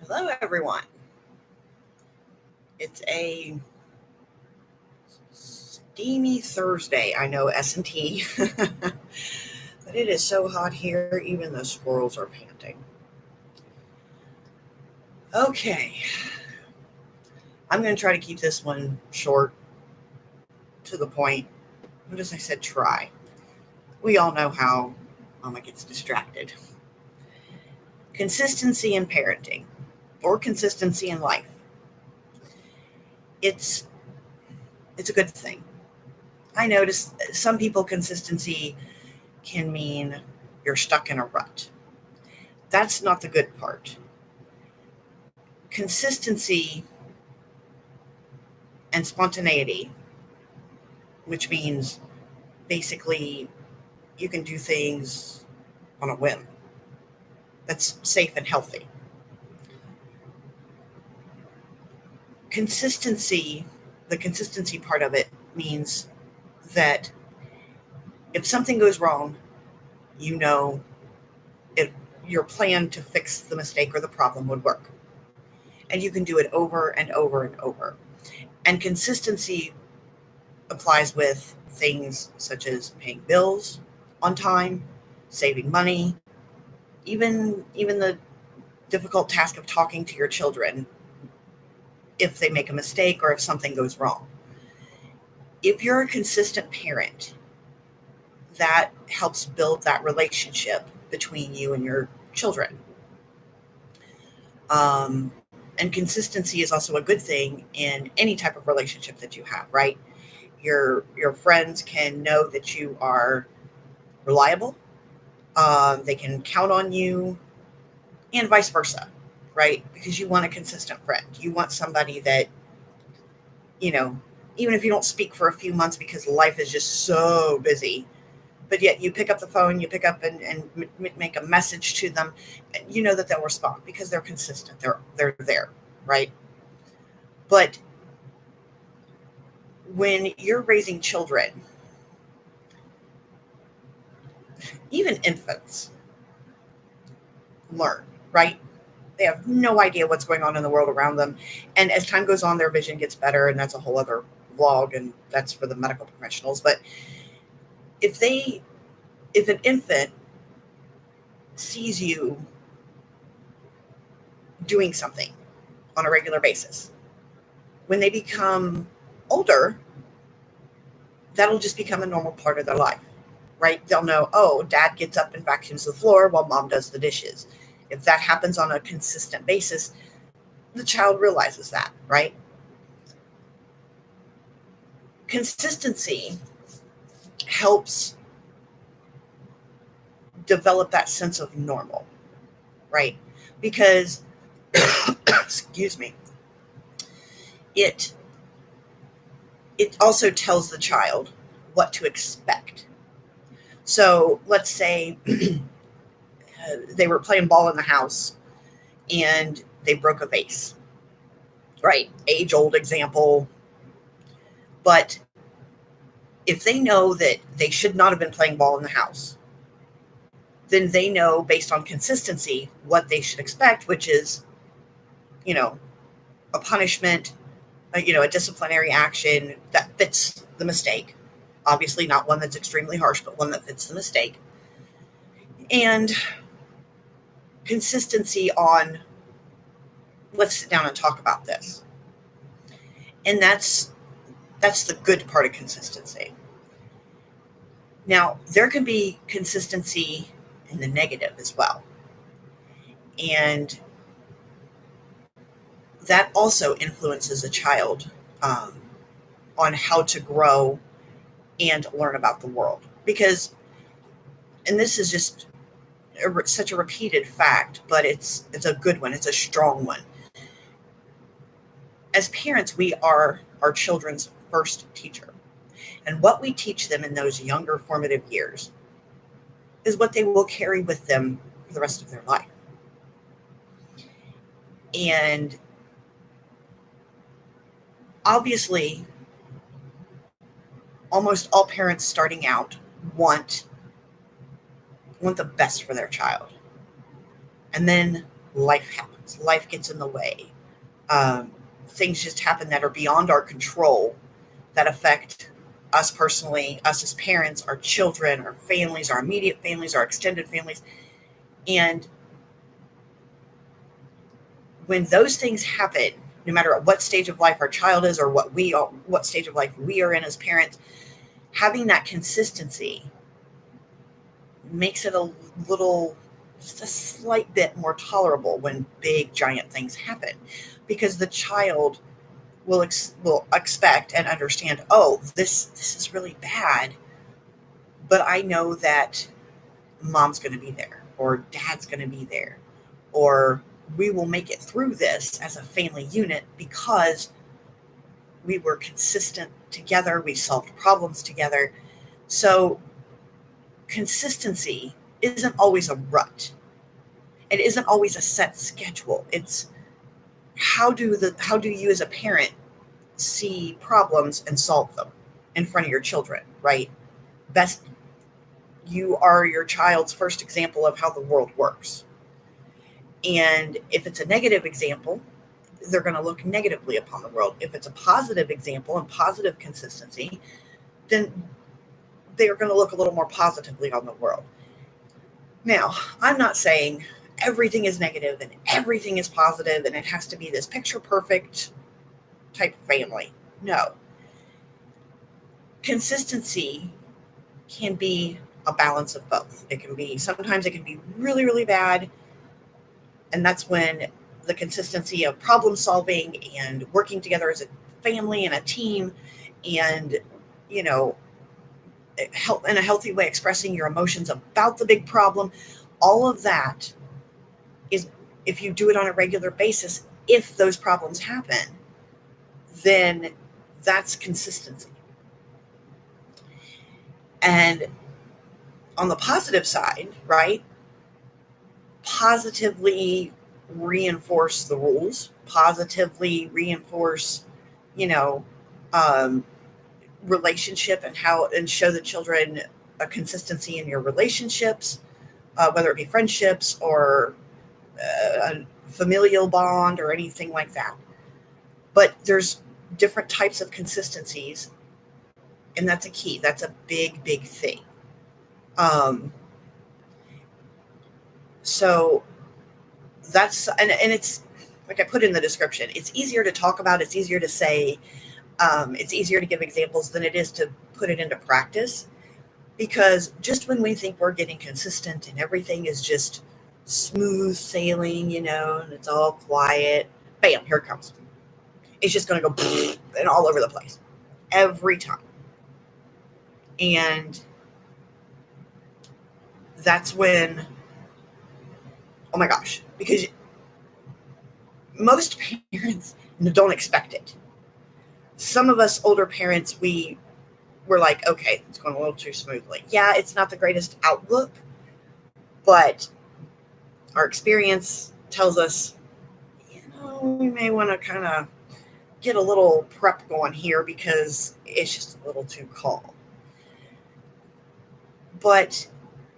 Hello, everyone. It's a steamy Thursday. I know S&T, but it is so hot here, even the squirrels are panting. Okay, I'm going to try to keep this one short, to the point. Notice I said try. We all know how Mama gets distracted. Consistency in parenting, or consistency in life. It's it's a good thing. I notice some people consistency can mean you're stuck in a rut. That's not the good part. Consistency and spontaneity, which means basically you can do things on a whim. That's safe and healthy. Consistency, the consistency part of it means that if something goes wrong, you know it, your plan to fix the mistake or the problem would work. And you can do it over and over and over. And consistency applies with things such as paying bills on time, saving money, even the difficult task of talking to your children if they make a mistake or if something goes wrong. If you're a consistent parent, that helps build that relationship between you and your children. And consistency is also a good thing in any type of relationship that you have, right? Your friends can know that you are reliable. They can count on you, and vice versa, right? Because you want a consistent friend. You want somebody that, you know, even if you don't speak for a few months because life is just so busy, but yet you pick up the phone, you pick up and make a message to them, and you know that they'll respond because they're consistent. They're there, right? But when you're raising children, even infants learn, right? They have no idea what's going on in the world around them. And as time goes on, their vision gets better. And that's a whole other vlog. And that's for the medical professionals. But if they, if an infant sees you doing something on a regular basis, when they become older, that'll just become a normal part of their life, right? They'll know, oh, dad gets up and vacuums the floor while mom does the dishes. If that happens on a consistent basis, the child realizes that, right? Consistency helps develop that sense of normal, right? Because, excuse me, it it also tells the child what to expect. So let's say they were playing ball in the house and they broke a vase, right? Age old example. But if they know that they should not have been playing ball in the house, then they know based on consistency what they should expect, which is, you know, a punishment, a disciplinary action that fits the mistake. Obviously, not one that's extremely harsh, but one that fits the mistake. And consistency on, let's sit down and talk about this. And that's the good part of consistency. Now, there can be consistency in the negative as well. And that also influences a child on how to grow and learn about the world. Because, and this is just such a repeated fact, but it's a good one. It's a strong one. As parents, we are our children's first teacher. And what we teach them in those younger formative years is what they will carry with them for the rest of their life. And obviously, almost all parents starting out want the best for their child. And then life happens. happens. Life gets in the way. Things just happen that are beyond our control that affect us personally, us as parents, our children, our families, our immediate families, our extended families. And when those things happen, no matter at what stage of life our child is or what stage of life we are in as parents, having that consistency makes it just a slight bit more tolerable when big giant things happen, because the child will expect and understand, oh, this is really bad, but I know that mom's going to be there, or dad's going to be there, or we will make it through this as a family unit because we were consistent together, we solved problems together. So consistency isn't always a rut. It isn't always a set schedule. It's how do you as a parent see problems and solve them in front of your children, right? Best, you are your child's first example of how the world works. And if it's a negative example, they're going to look negatively upon the world. If it's a positive example and positive consistency, then they're going to look a little more positively on the world. Now, I'm not saying everything is negative and everything is positive and it has to be this picture perfect type of family. No. Consistency can be a balance of both. Sometimes it can be really, really bad. And that's when the consistency of problem solving and working together as a family and a team and, in a healthy way, expressing your emotions about the big problem, all of that is, if you do it on a regular basis, if those problems happen, then that's consistency. And on the positive side, right, positively reinforce the rules, positively reinforce, relationship and show the children a consistency in your relationships, whether it be friendships or a familial bond or anything like that. But there's different types of consistencies, and that's a key. That's a big, big thing. So that's, and it's like I put in the description, it's easier to talk about, it's easier to say, it's easier to give examples than it is to put it into practice, because just when we think we're getting consistent and everything is just smooth sailing, and it's all quiet, bam, here it comes. It's just going to go and all over the place every time. And that's when, oh my gosh, because most parents don't expect it. Some of us older parents, we're like, okay, it's going a little too smoothly. Yeah, it's not the greatest outlook, but our experience tells us, we may want to kind of get a little prep going here because it's just a little too calm. But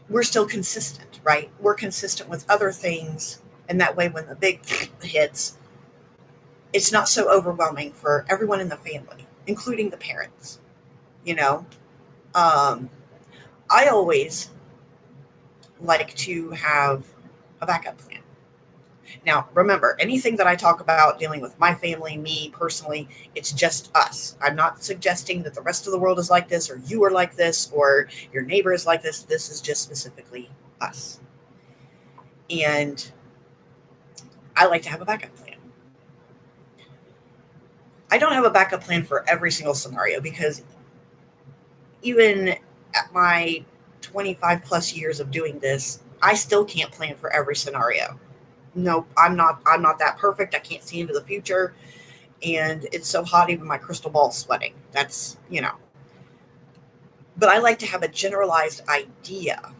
we're still consistent, right? We're consistent with other things, and that way when the big hits, it's not so overwhelming for everyone in the family, including the parents. I always like to have a backup plan. Now, remember, anything that I talk about dealing with my family, me personally, it's just us. I'm not suggesting that the rest of the world is like this, or you are like this, or your neighbor is like this. This is just specifically us. And I like to have a backup plan. I don't have a backup plan for every single scenario, because even at my 25 plus years of doing this, I still can't plan for every scenario. No, I'm not that perfect. I can't see into the future. And it's so hot, even my crystal ball's sweating. That's, But I like to have a generalized idea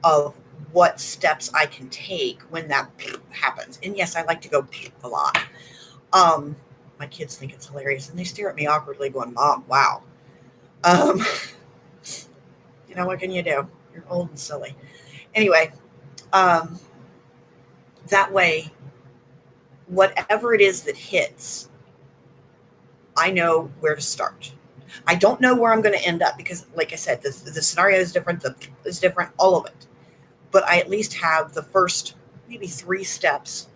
of what steps I can take when that happens. And yes, I like to go a lot. My kids think it's hilarious, and they stare at me awkwardly going, Mom, wow. What can you do? You're old and silly. Anyway, that way whatever it is that hits, I know where to start. I don't know where I'm going to end up because, like I said, the scenario is different, all of it. But I at least have the first maybe 3 steps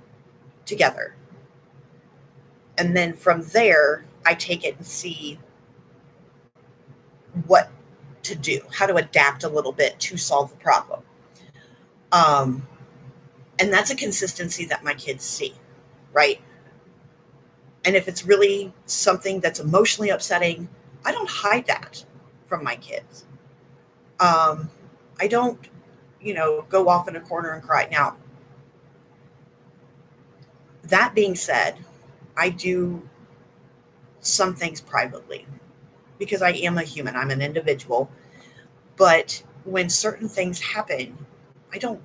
together. And then from there, I take it and see what to do, how to adapt a little bit to solve the problem. Um, and that's a consistency that my kids see, right? And if it's really something that's emotionally upsetting, I don't hide that from my kids. I don't, go off in a corner and cry. Now, that being said, I do some things privately because I am a human, I'm an individual. But when certain things happen, I don't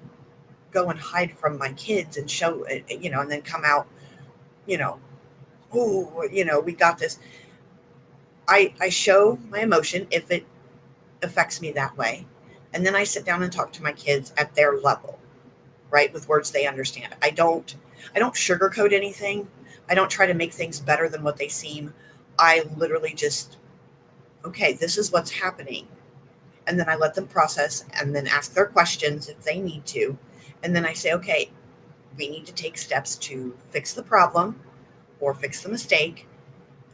go and hide from my kids and show, and then come out, oh, we got this. I show my emotion if it affects me that way. And then I sit down and talk to my kids at their level, right? With words they understand. I don't sugarcoat anything. I don't try to make things better than what they seem. I literally just, okay, this is what's happening. And then I let them process and then ask their questions if they need to. And then I say, okay, we need to take steps to fix the problem or fix the mistake.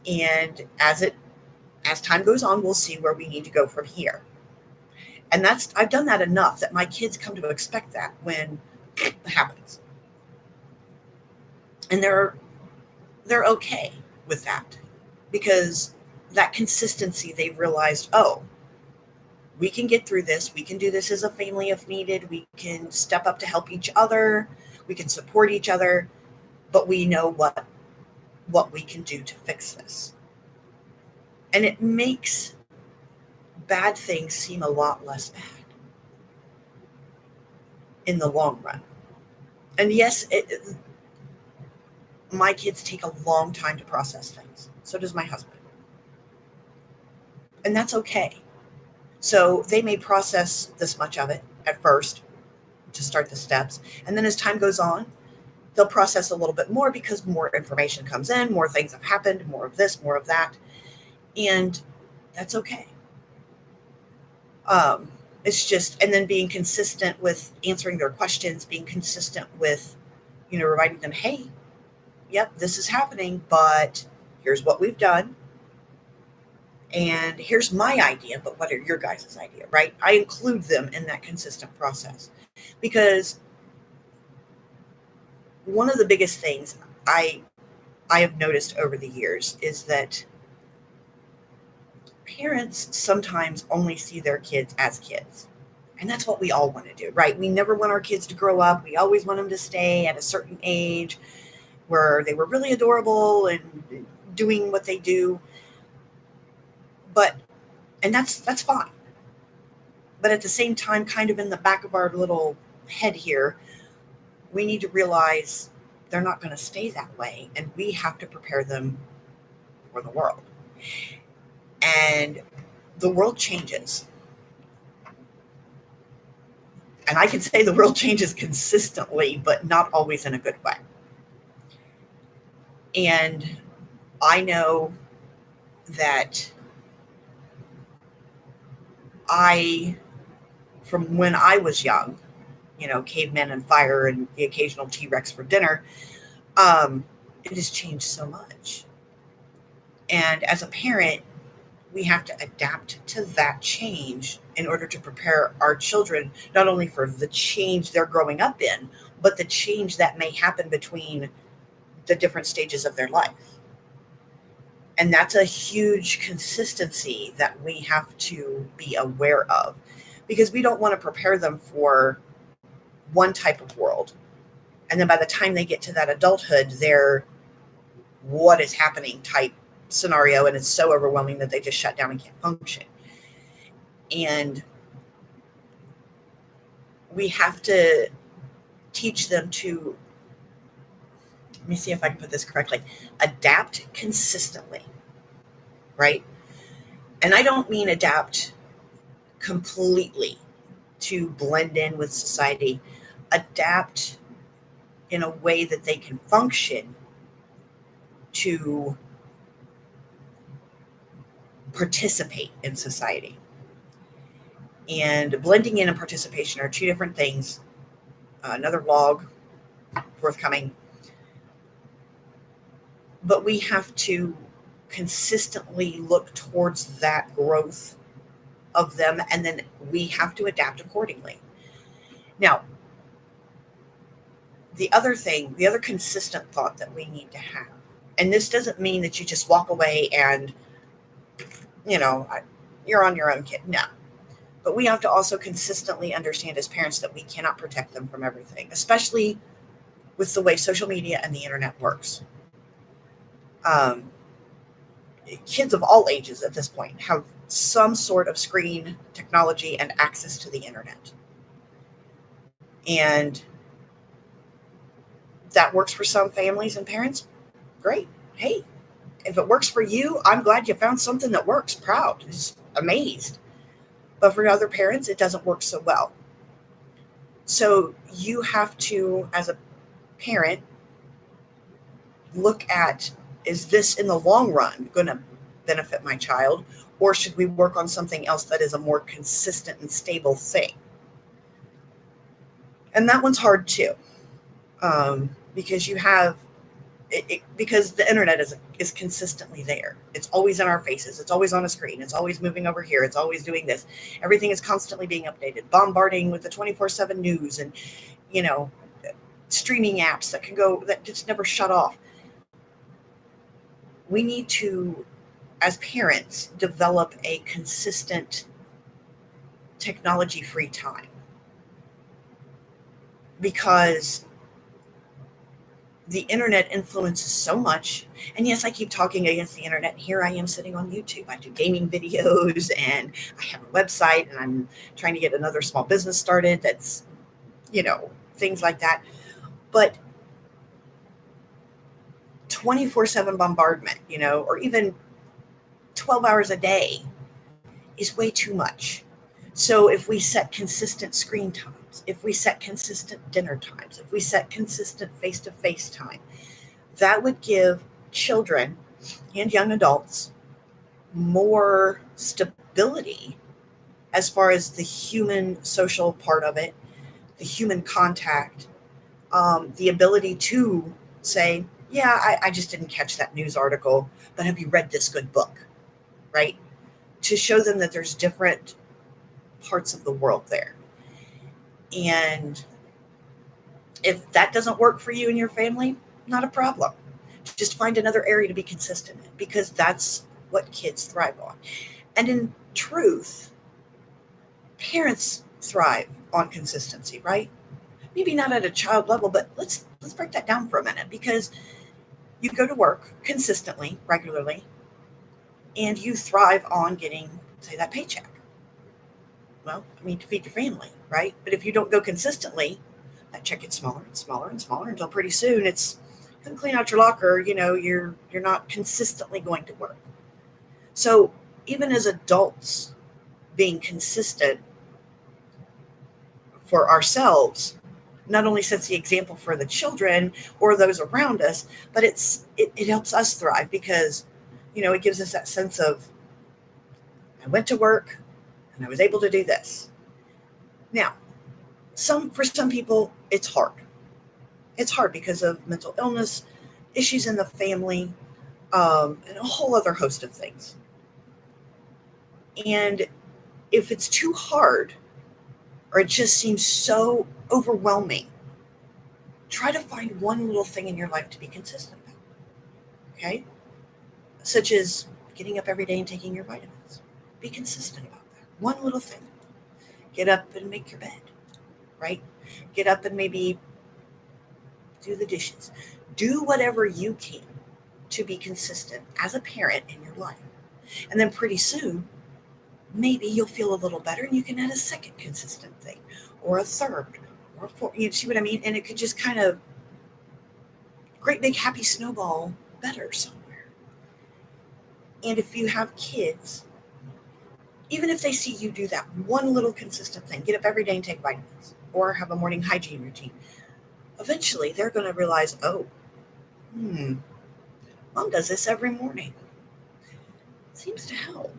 And as time goes on, we'll see where we need to go from here. And I've done that enough that my kids come to expect that when it happens. And they're okay with that because that consistency, they've realized, oh, we can get through this. We can do this as a family if needed. We can step up to help each other. We can support each other, but we know what we can do to fix this. And it makes bad things seem a lot less bad in the long run. And yes, my kids take a long time to process things. So does my husband. And that's okay. So they may process this much of it at first to start the steps. And then as time goes on, they'll process a little bit more because more information comes in, more things have happened, more of this, more of that. And that's okay. It's just, and then being consistent with answering their questions, being consistent with, reminding them, hey, yep, this is happening, but here's what we've done. And here's my idea, but what are your guys' idea, right? I include them in that consistent process because one of the biggest things I have noticed over the years is that parents sometimes only see their kids as kids. And that's what we all want to do, right? We never want our kids to grow up. We always want them to stay at a certain age where they were really adorable and doing what they do. And that's fine. But at the same time, kind of in the back of our little head here, we need to realize they're not going to stay that way. And we have to prepare them for the world. And the world changes. And I can say the world changes consistently, but not always in a good way. And I know that from when I was young, cavemen and fire and the occasional T-Rex for dinner, it has changed so much. And as a parent, we have to adapt to that change in order to prepare our children, not only for the change they're growing up in, but the change that may happen between the different stages of their life. And that's a huge consistency that we have to be aware of because we don't want to prepare them for one type of world. And then by the time they get to that adulthood, they're what is happening type scenario. And it's so overwhelming that they just shut down and can't function. And we have to teach them to, let me see if I can put this correctly, adapt consistently, right? And I don't mean adapt completely to blend in with society. Adapt in a way that they can function to participate in society. And blending in and participation are two different things. Another vlog forthcoming. But we have to consistently look towards that growth of them, and then we have to adapt accordingly. Now, the other consistent thought that we need to have, and this doesn't mean that you just walk away and, you're on your own, kid. No. But we have to also consistently understand as parents that we cannot protect them from everything, especially with the way social media and the internet works. Kids of all ages at this point have some sort of screen technology and access to the internet. And that works for some families and parents. Great. Hey, if it works for you, I'm glad you found something that works. Proud. Just amazed. But for other parents, it doesn't work so well. So you have to, as a parent, look at, is this in the long run going to benefit my child? Or should we work on something else that is a more consistent and stable thing? And that one's hard too. Because you have, because the internet is consistently there. It's always in our faces. It's always on a screen. It's always moving over here. It's always doing this. Everything is constantly being updated, bombarding with the 24/7 news and, streaming apps that just never shut off. We need to, as parents, develop a consistent technology-free time, because the internet influences so much. And yes, I keep talking against the internet. Here I am sitting on YouTube. I do gaming videos and I have a website, and I'm trying to get another small business started that's, things like that. But 24/7 bombardment, or even 12 hours a day is way too much. So if we set consistent screen times, if we set consistent dinner times, if we set consistent face-to-face time, that would give children and young adults more stability as far as the human social part of it, the human contact, the ability to say, yeah, I just didn't catch that news article, but have you read this good book, right? To show them that there's different parts of the world there. And if that doesn't work for you and your family, not a problem. Just find another area to be consistent in, because that's what kids thrive on. And in truth, parents thrive on consistency, right? Maybe not at a child level, but let's break that down for a minute, because you go to work consistently, regularly, and you thrive on getting, say, that paycheck. Well, to feed your family, right? But if you don't go consistently, that check gets smaller and smaller and smaller until pretty soon it's going to clean out your locker. You're not consistently going to work. So even as adults, being consistent for ourselves not only sets the example for the children or those around us, but it helps us thrive, because, it gives us that sense of, I went to work and I was able to do this. Now, for some people, it's hard. It's hard because of mental illness, issues in the family, and a whole other host of things. And if it's too hard, or it just seems so overwhelming, try to find one little thing in your life to be consistent about. Okay? Such as getting up every day and taking your vitamins. Be consistent about that. One little thing. Get up and make your bed, right? Get up and maybe do the dishes. Do whatever you can to be consistent as a parent in your life. And then pretty soon, maybe you'll feel a little better and you can add a second consistent thing, or a third, or a fourth. You see what I mean? And it could just kind of, great big happy snowball better somewhere. And if you have kids, even if they see you do that one little consistent thing, get up every day and take vitamins, or have a morning hygiene routine, eventually they're going to realize, Mom does this every morning. Seems to help.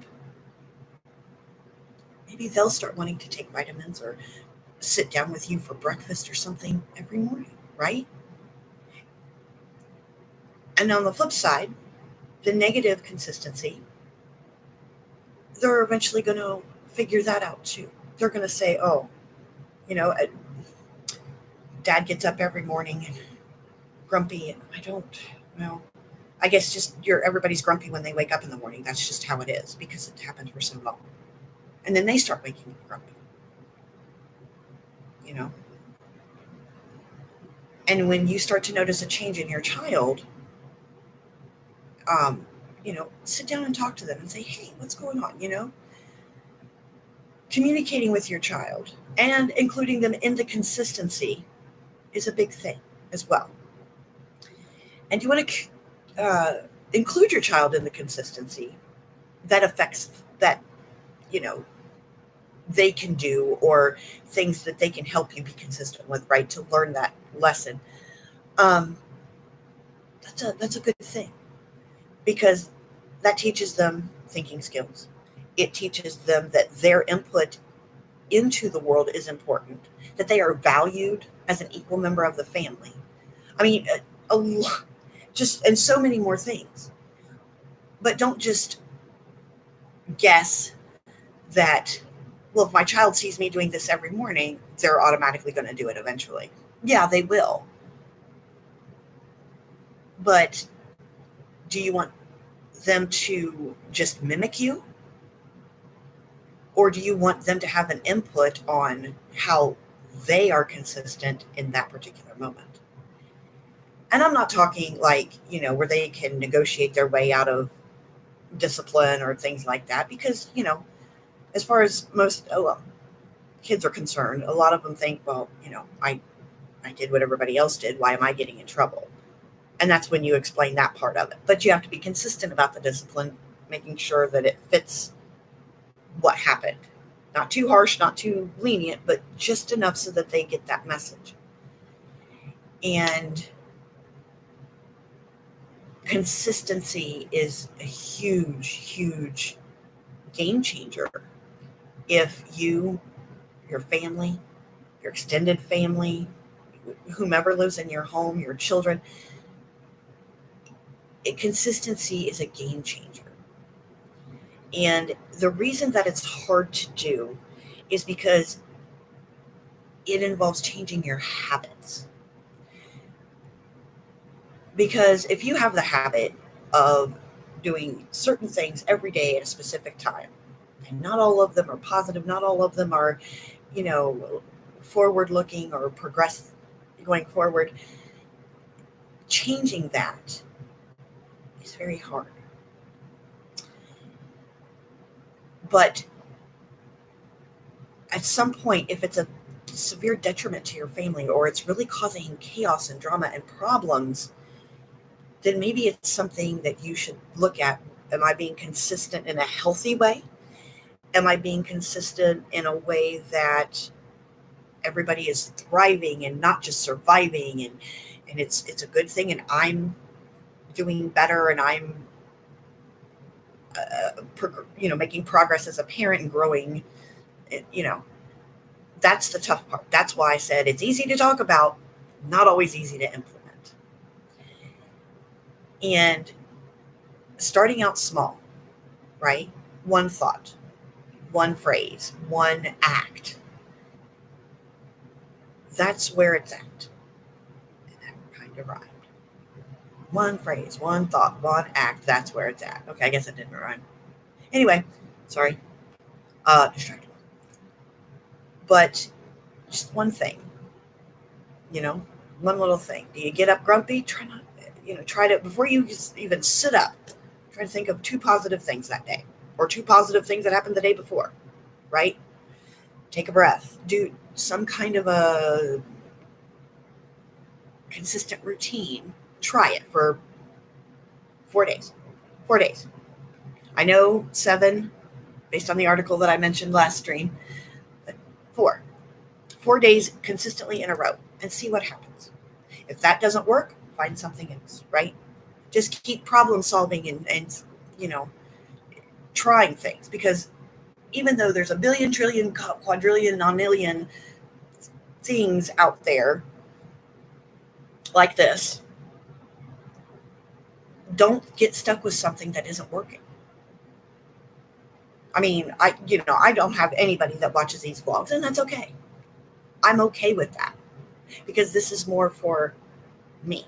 Maybe they'll start wanting to take vitamins or sit down with you for breakfast or something every morning, right? And on the flip side, the negative consistency, they're eventually going to figure that out too. They're going to say, oh, you know, dad gets up every morning and grumpy, and I don't, well, I guess just everybody's grumpy when they wake up in the morning. That's just how it is because it happened for so long. And then they start waking up grumpy, you know. And when you start to notice a change in your child, um, sit down and talk to them and say, hey, what's going on? Communicating with your child and including them in the consistency is a big thing as well. And you want to include your child in the consistency that affects that, you know, they can do, or things that they can help you be consistent with, right? To learn that lesson. Um, that's a good thing because that teaches them thinking skills. It teaches them that their input into the world is important, that they are valued as an equal member of the family. I mean, just and so many more things. But don't just guess that, well, if my child sees me doing this every morning, they're automatically going to do it eventually. Yeah, they will. But do you want them to just mimic you? Or do you want them to have an input on how they are consistent in that particular moment? And I'm not talking like, where they can negotiate their way out of discipline or things like that, because, as far as most kids are concerned, a lot of them think, well, I did what everybody else did. Why am I getting in trouble? And that's when you explain that part of it. But you have to be consistent about the discipline, making sure that it fits what happened. Not too harsh, not too lenient, but just enough so that they get that message. And consistency is a huge, huge game changer. If your family, your extended family, whomever lives in your home, your children, consistency is a game changer. And the reason that it's hard to do is because it involves changing your habits. Because if you have the habit of doing certain things every day at a specific time, and not all of them are positive, not all of them are, forward looking or progress going forward, changing that is very hard. But at some point, if it's a severe detriment to your family, or it's really causing chaos and drama and problems, then maybe it's something that you should look at. Am I being consistent in a healthy way? Am I being consistent in a way that everybody is thriving and not just surviving, and it's a good thing, and I'm doing better, and I'm making progress as a parent and growing. That's the tough part. That's why I said it's easy to talk about, not always easy to implement. And starting out small, right? One thought, one phrase, one act. That's where it's at. And that kind of rhymed. One phrase, one thought, one act. That's where it's at. Okay, I guess it didn't rhyme. Anyway, sorry. Distracted. But just one thing, one little thing. Do you get up grumpy? Try to, before you even sit up, try to think of 2 positive things that day, or 2 positive things that happened the day before, right? Take a breath. Do some kind of a consistent routine. Try it for 4 days. 4 days. I know 7, based on the article that I mentioned last stream, but 4. 4 days consistently in a row and see what happens. If that doesn't work, find something else, right? Just keep problem solving and trying things, because even though there's a billion, trillion, quadrillion, nonillion things out there like this, don't get stuck with something that isn't working. I mean, I don't have anybody that watches these vlogs, and that's okay. I'm okay with that, because this is more for me.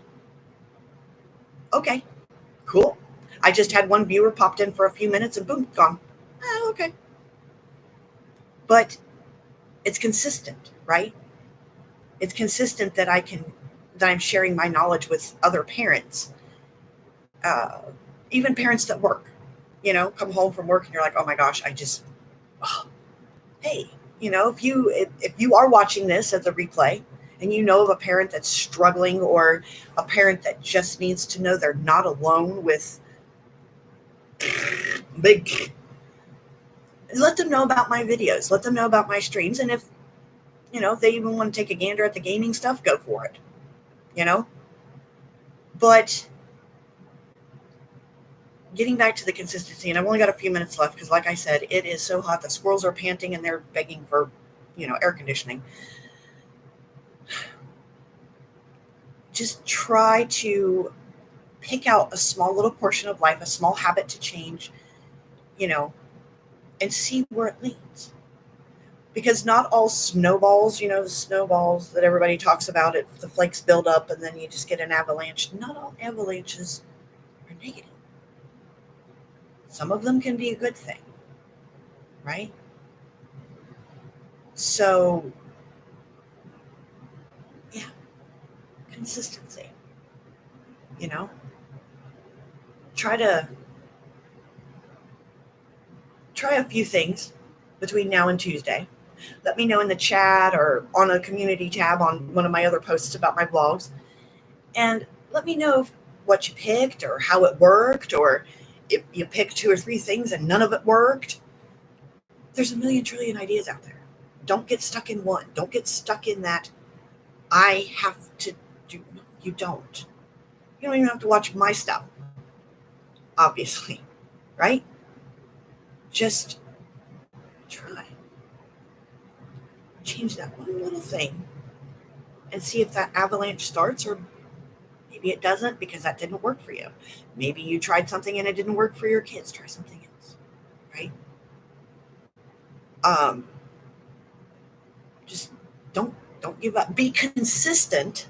Okay, cool. I just had one viewer popped in for a few minutes and boom, gone. Okay. But it's consistent, right? It's consistent that I'm sharing my knowledge with other parents, even parents that work. Come home from work and you're like, oh my gosh, hey, if you are watching this as a replay and you know of a parent that's struggling, or a parent that just needs to know they're not alone with big, let them know about my videos, let them know about my streams. And if they even want to take a gander at the gaming stuff, go for it. But getting back to the consistency, and I've only got a few minutes left because, like I said, it is so hot. The squirrels are panting and they're begging for, air conditioning. Just try to pick out a small little portion of life, a small habit to change, and see where it leads. Because not all snowballs, the snowballs that everybody talks about, the flakes build up and then you just get an avalanche. Not all avalanches are negative. Some of them can be a good thing, right? So, yeah, consistency. Try a few things between now and Tuesday. Let me know in the chat or on a community tab on one of my other posts about my vlogs. And let me know what you picked or how it worked, or if you picked 2 or 3 things and none of it worked. There's a million trillion ideas out there. Don't get stuck in one. Don't get stuck in that I have to do. You don't. You don't even have to watch my stuff, obviously, right? Just try. Change that one little thing and see if that avalanche starts, or maybe it doesn't because that didn't work for you. Maybe you tried something and it didn't work for your kids. Try something else, right? Just don't give up. Be consistent.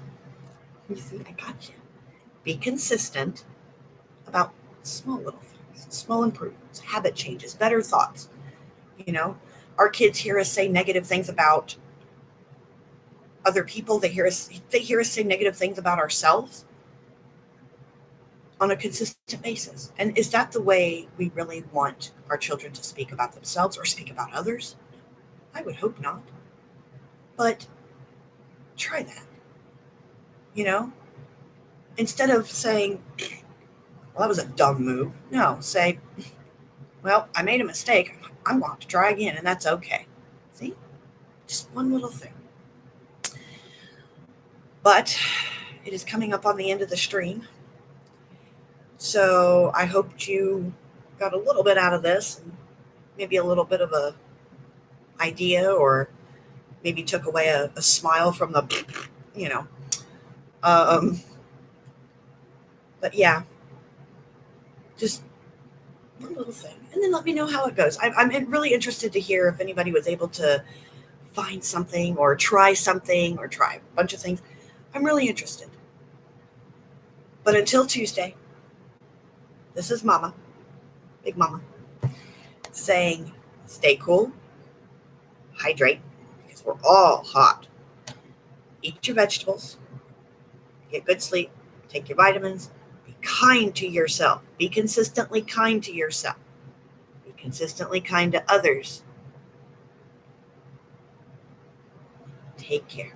You see, I got you. Be consistent about small little things, small improvements, habit changes, better thoughts. Our kids hear us say negative things about other people. They hear us say negative things about ourselves on a consistent basis. And is that the way we really want our children to speak about themselves or speak about others? I would hope not. But try that. Instead of saying, well, that was a dumb move. No, say, well, I made a mistake. I'm going to try again, and that's okay. See? Just one little thing. But it is coming up on the end of the stream. So I hoped you got a little bit out of this, and maybe a little bit of a idea, or maybe took away a smile from the, but yeah, just one little thing. And then let me know how it goes. I'm really interested to hear if anybody was able to find something or try something or try a bunch of things. I'm really interested. But until Tuesday, this is Mama, Big Mama, saying stay cool, hydrate, because we're all hot. Eat your vegetables, get good sleep, take your vitamins, be kind to yourself, be consistently kind to yourself, be consistently kind to others. Take care.